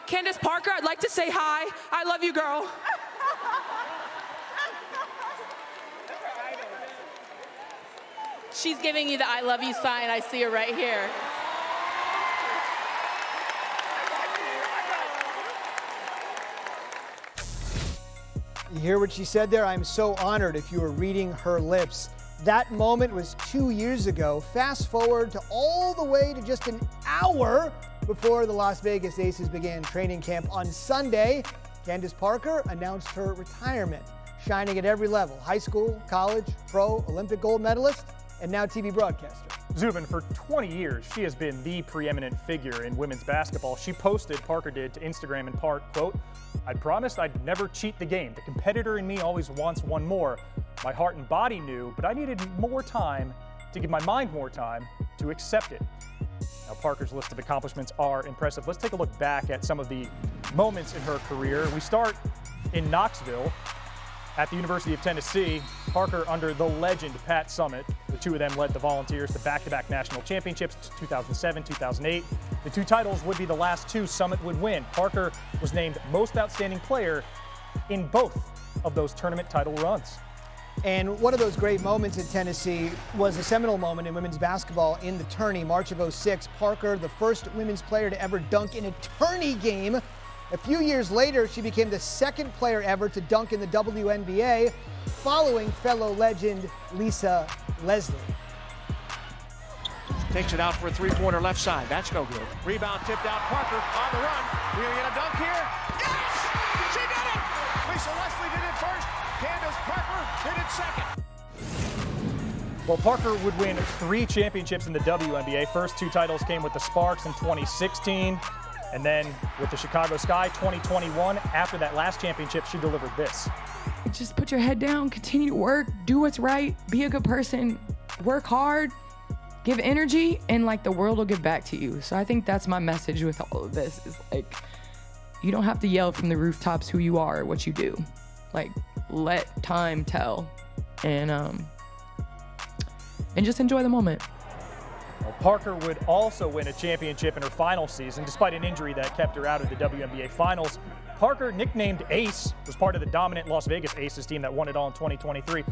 Candace Parker, I'd like to say hi. I love you, girl. She's giving you the I love you sign. I see her right here. You hear what she said there? I'm so honored if you were reading her lips. That moment was 2 years ago. Fast forward to all the way to just an hour before the Las Vegas Aces began training camp on Sunday. Candace Parker announced her retirement, shining at every level: high school, college, pro, Olympic gold medalist, and now TV broadcaster. Zubin, for 20 years, she has been the preeminent figure in women's basketball. She posted, Parker did, to Instagram in part, quote, "I promised I'd never cheat the game. The competitor in me always wants one more. My heart and body knew, but I needed more time to give my mind more time to accept it." Now, Parker's list of accomplishments are impressive. Let's take a look back at some of the moments in her career. We start in Knoxville at the University of Tennessee. Parker, under the legend Pat Summitt, the two of them led the Volunteers to back-to-back national championships, 2007, 2008. The two titles would be the last two Summitt would win. Parker was named Most Outstanding Player in both of those tournament title runs. And one of those great moments in Tennessee was a seminal moment in women's basketball in the tourney, March of '06. Parker, the first women's player to ever dunk in a tourney game. A few years later, she became the second player ever to dunk in the WNBA, following fellow legend Lisa Leslie. Takes it out for a three-pointer left side. That's no good. Rebound tipped out. Parker on the run. We're going to get a dunk here. Yes! She did it! Lisa Leslie did it first. Candace Parker did it second. Well, Parker would win 3 championships in the WNBA. First 2 titles came with the Sparks in 2016. And then with the Chicago Sky 2021, after that last championship, she delivered this. Just put your head down, continue to work, do what's right, be a good person, work hard, give energy, and like the world will give back to you. So I think that's my message with all of this is like, you don't have to yell from the rooftops who you are or what you do. Like, let time tell and just enjoy the moment. Well, Parker would also win a championship in her final season, despite an injury that kept her out of the WNBA Finals. Parker, nicknamed Ace, was part of the dominant Las Vegas Aces team that won it all in 2023.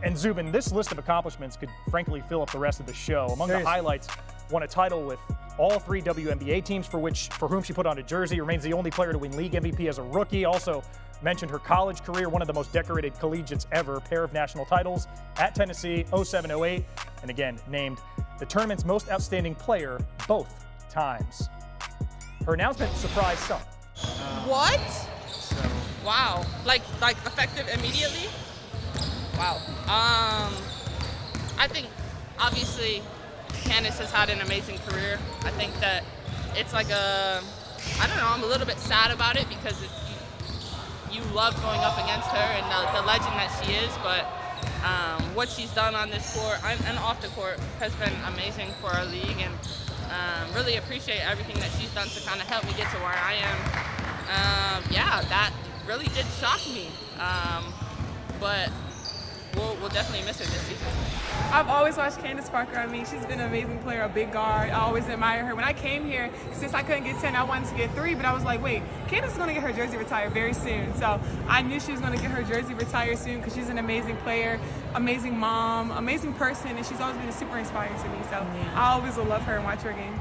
And Zubin, this list of accomplishments could frankly fill up the rest of the show. Among the highlights, won a title with all 3 WNBA teams for whom she put on a jersey, remains the only player to win league MVP as a rookie. Also mentioned her college career, one of the most decorated collegiates ever, pair of national titles at Tennessee, 07-08, and again, named the tournament's most outstanding player both times. Her announcement surprised some. What? Wow. Like effective immediately? Wow. I think obviously Candace has had an amazing career. I think that it's like I don't know, I'm a little bit sad about it because you love going up against her and the legend that she is, but what she's done on this court and off the court has been amazing for our league, and really appreciate everything that she's done to kind of help me get to where I am. Yeah, that really did shock me, but we'll definitely miss her this season. I've always watched Candace Parker. I mean, she's been an amazing player, a big guard. I always admire her. When I came here, since I couldn't get 10, I wanted to get 3, but I was like, wait, Candace is going to get her jersey retired very soon. So I knew she was going to get her jersey retired soon because she's an amazing player, amazing mom, amazing person, and she's always been super inspiring to me. So I always will love her and watch her game.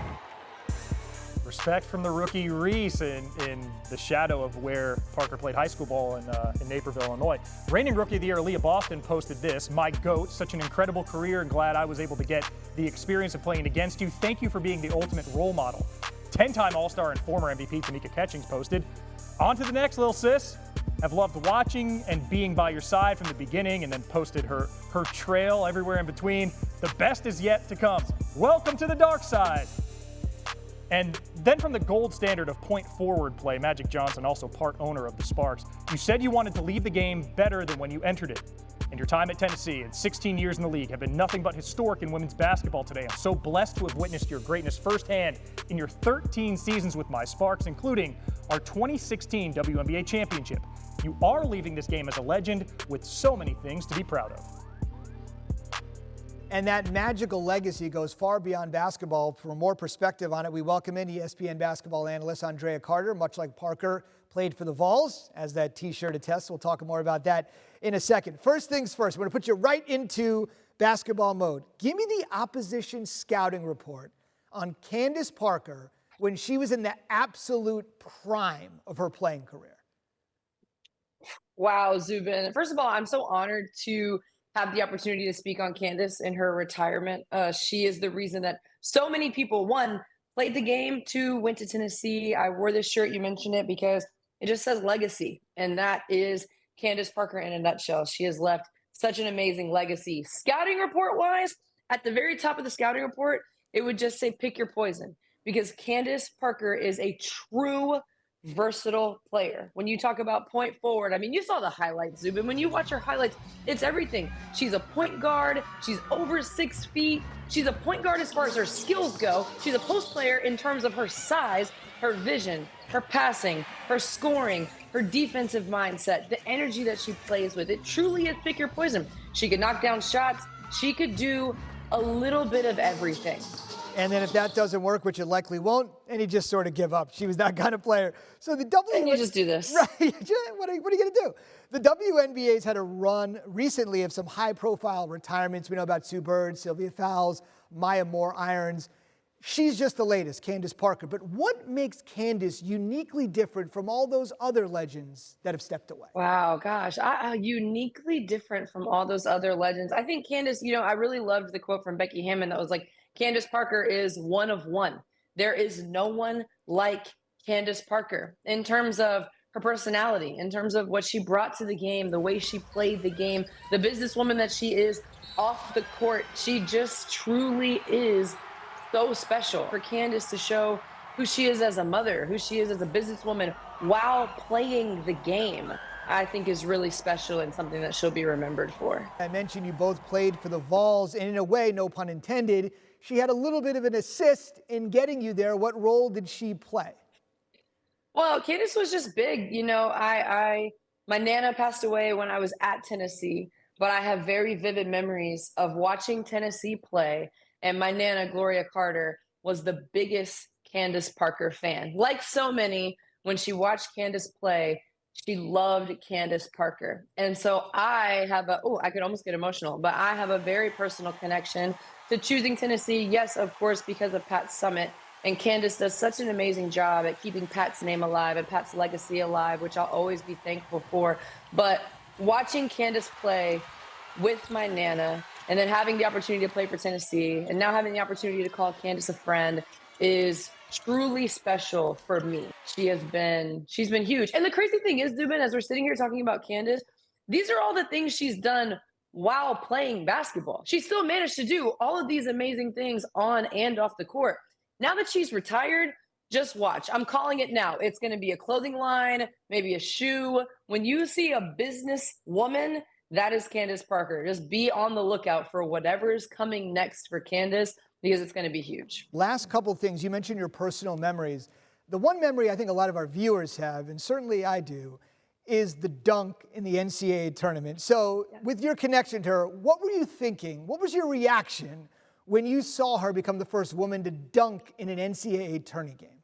Respect from the rookie Reese in the shadow of where Parker played high school ball in Naperville, Illinois. Reigning Rookie of the Year, Leah Boston, posted this: "My GOAT, such an incredible career and glad I was able to get the experience of playing against you. Thank you for being the ultimate role model." 10-time All-Star and former MVP Tamika Catchings posted, "On to the next, little sis. Have loved watching and being by your side from the beginning," and then posted her trail everywhere in between. "The best is yet to come. Welcome to the dark side." And then from the gold standard of point forward play, Magic Johnson, also part owner of the Sparks, "You said you wanted to leave the game better than when you entered it. And your time at Tennessee and 16 years in the league have been nothing but historic in women's basketball today. I'm so blessed to have witnessed your greatness firsthand in your 13 seasons with my Sparks, including our 2016 WNBA championship. You are leaving this game as a legend with so many things to be proud of." And that magical legacy goes far beyond basketball. For more perspective on it, we welcome in ESPN basketball analyst Andraya Carter, much like Parker played for the Vols, as that T-shirt attests. We'll talk more about that in a second. First things first, we're going to put you right into basketball mode. Give me the opposition scouting report on Candace Parker when she was in the absolute prime of her playing career. Wow, Zubin. First of all, I'm so honored to have the opportunity to speak on Candace in her retirement. She is the reason that so many people, one, played the game, two, went to Tennessee. I wore this shirt, you mentioned it, because it just says legacy. And that is Candace Parker in a nutshell. She has left such an amazing legacy. Scouting report-wise, at the very top of the scouting report, it would just say pick your poison, because Candace Parker is a true versatile player. When you talk about point forward, I mean, you saw the highlights, Zubin. When you watch her highlights, it's everything. She's a point guard. She's over 6 feet. She's a point guard as far as her skills go. She's a post player in terms of her size, her vision, her passing, her scoring, her defensive mindset, the energy that she plays with. It truly is pick your poison. She could knock down shots. She could do a little bit of everything. And then if that doesn't work, which it likely won't, and you just sort of give up. She was that kind of player. So the And you just do this. Right. What are you going to do? The WNBA's had a run recently of some high-profile retirements. We know about Sue Bird, Sylvia Fowles, Maya Moore-Irons. She's just the latest, Candace Parker. But what makes Candace uniquely different from all those other legends that have stepped away? Wow, gosh, uniquely different from all those other legends. I think Candace, I really loved the quote from Becky Hammon that was like, Candace Parker is one of one. There is no one like Candace Parker in terms of her personality, in terms of what she brought to the game, the way she played the game, the businesswoman that she is off the court. She just truly is so special. For Candace to show who she is as a mother, who she is as a businesswoman while playing the game, I think is really special and something that she'll be remembered for. I mentioned you both played for the Vols, and in a way, no pun intended, she had a little bit of an assist in getting you there. What role did she play? Well, Candace was just big. My Nana passed away when I was at Tennessee, but I have very vivid memories of watching Tennessee play. And my Nana, Gloria Carter, was the biggest Candace Parker fan. Like so many, when she watched Candace play, she loved Candace Parker. And so I could almost get emotional, but I have a very personal connection to choosing Tennessee. Yes, of course, because of Pat's summit. And Candace does such an amazing job at keeping Pat's name alive and Pat's legacy alive, which I'll always be thankful for. But watching Candace play with my Nana, and then having the opportunity to play for Tennessee, and now having the opportunity to call Candace a friend is truly special for me. She's been huge. And the crazy thing is, Zubin, as we're sitting here talking about Candace, these are all the things she's done while playing basketball. She still managed to do all of these amazing things on and off the court. Now that she's retired, just watch. I'm calling it now. It's going to be a clothing line, maybe a shoe. When you see a business woman, that is Candace Parker. Just be on the lookout for whatever is coming next for Candace, because it's going to be huge. Last couple things. You mentioned your personal memories. The one memory I think a lot of our viewers have, and certainly I do, is the dunk in the NCAA tournament. So with your connection to her, what were you thinking? What was your reaction when you saw her become the first woman to dunk in an NCAA tourney game?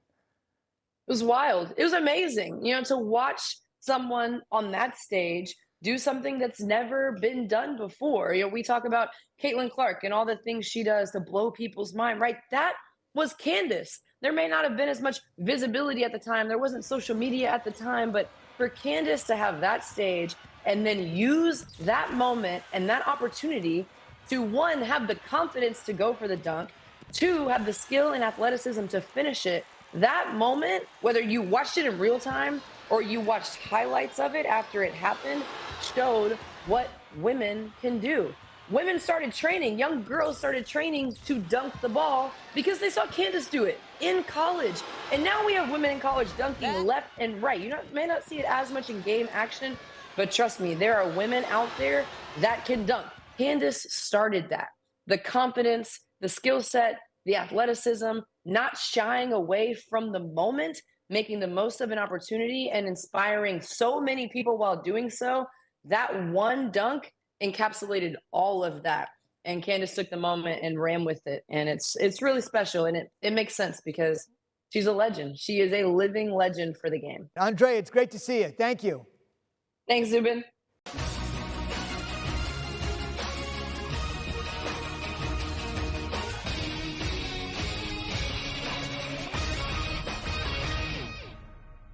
It was wild. It was amazing, to watch someone on that stage do something that's never been done before. We talk about Caitlin Clark and all the things she does to blow people's mind, right? That was Candace. There may not have been as much visibility at the time. There wasn't social media at the time, but for Candace to have that stage and then use that moment and that opportunity to, one, have the confidence to go for the dunk, two, have the skill and athleticism to finish it, that moment, whether you watched it in real time or you watched highlights of it after it happened, showed what women can do. Women started training, young girls started training to dunk the ball because they saw Candace do it in college. And now we have women in college dunking left and right. You may not see it as much in game action, but trust me, there are women out there that can dunk. Candace started that. The confidence, the skill set, the athleticism, not shying away from the moment, making the most of an opportunity and inspiring so many people while doing so. That one dunk encapsulated all of that. and Candace took the moment and ran with it. And it's really special, and it makes sense because she's a legend. She is a living legend for the game. Andraya, it's great to see you. Thank you. Thanks, Zubin.